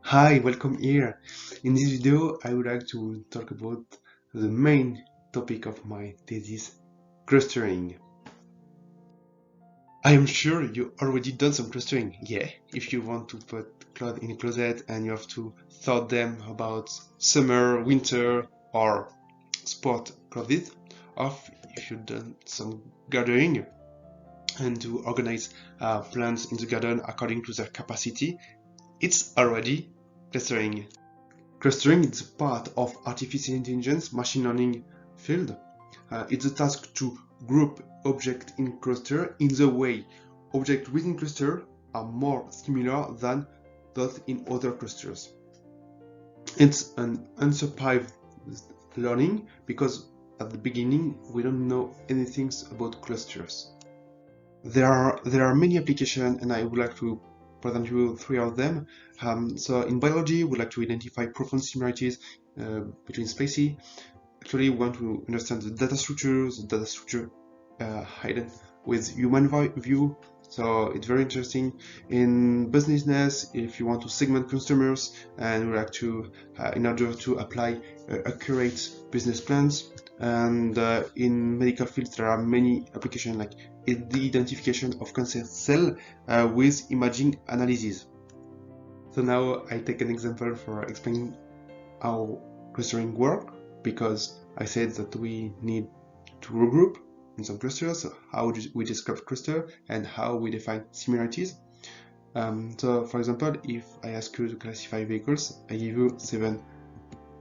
Hi, welcome here. In this video, I would like to talk about the main topic of my thesis, clustering. I am sure you already done some clustering. Yeah, if you want to put clothes in a closet and you have to thought them about summer, winter, or sport clothes, or if you've done some gardening and to organize plants in the garden according to their capacity, it's already clustering. Clustering is part of artificial intelligence machine learning field. It's a task to group objects in cluster in the way objects within cluster are more similar than those in other clusters. It's an unsupervised learning because at the beginning we don't know anything about clusters. There are many applications, and I would like to present you three of them. So in biology, we like to identify profound similarities between species. Actually, we want to understand the data structure hidden with human view. So it's very interesting. In business, if you want to segment customers and we like to, in order to apply accurate business plans. And in medical fields, there are many applications like the identification of cancer cell with imaging analysis. So now I take an example for explaining how clustering works, because I said that we need to regroup in some clusters, so how we describe cluster and how we define similarities. So for example, if I ask you to classify vehicles, I give you 7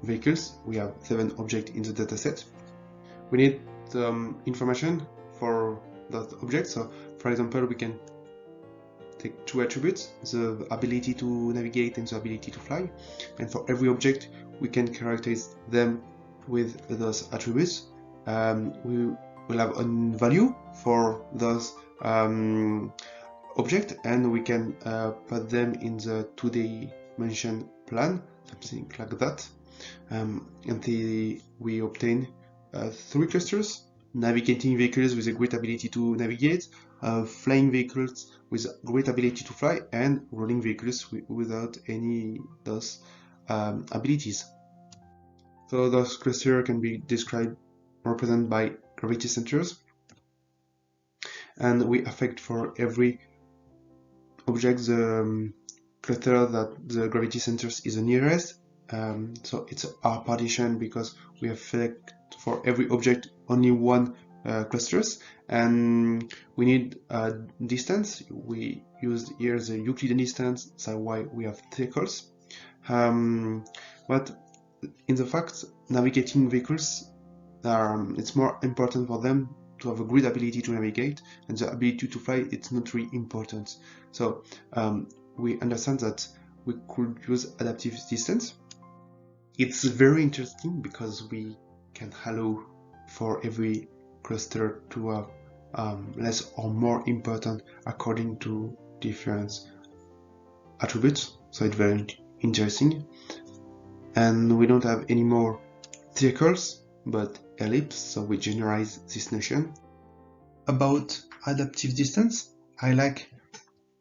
vehicles. We have 7 objects in the dataset. We need information for that object. So for example, we can take 2 attributes, the ability to navigate and the ability to fly. And for every object, we can characterize them with those attributes. We will have a value for those objects, and we can put them in the 2D plan, something like that. And we obtain 3 clusters: navigating vehicles with a great ability to navigate, flying vehicles with great ability to fly, and rolling vehicles without any those abilities. So those clusters can be described or represented by gravity centers, and we affect for every object the cluster that the gravity centers is the nearest. So it's our partition because we affect for every object only one clusters, and we need a distance. We used here the Euclidean distance, that's why we have circles. But in the fact, navigating vehicles, it's more important for them to have a great ability to navigate, and the ability to fly, it's not really important. So we understand that we could use adaptive distance. It's very interesting because we can allow for every cluster to have less or more important according to different attributes. So it's very interesting. And we don't have any more circles but ellipse, so we generalize this notion. About adaptive distance, I like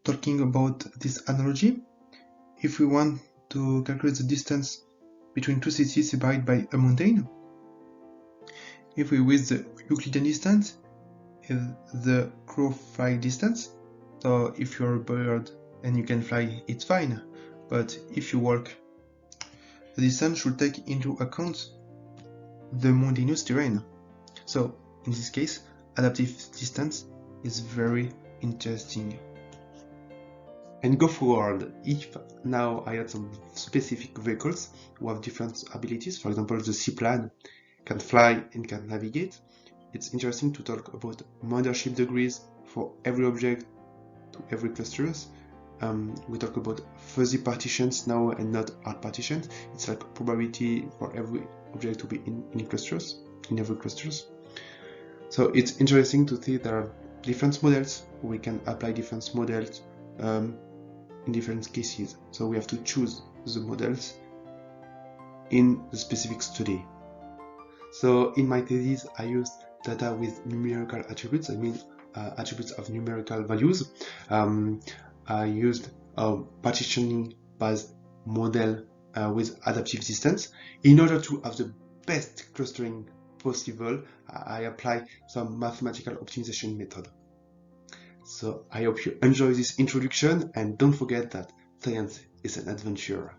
talking about this analogy. If we want to calculate the distance between 2 cities separated by a mountain, if we use the Euclidean distance, the crow fly distance. So if you're a bird and you can fly, it's fine. But if you walk, the distance should take into account the mountainous terrain. So in this case, adaptive distance is very interesting. And go forward, if now I had some specific vehicles who have different abilities, for example the seaplane can fly and can navigate, it's interesting to talk about membership degrees for every object to every clusters. We talk about fuzzy partitions now and not hard partitions. It's like probability for every object to be in clusters, in every clusters. So it's interesting to see there are different models. We can apply different models in different cases. So we have to choose the models in the specific study. So in my thesis, I used data with numerical attributes. I mean attributes of numerical values. I used partitioning based model with adaptive distance. In order to have the best clustering possible, I apply some mathematical optimization method. So I hope you enjoy this introduction, and don't forget that science is an adventure.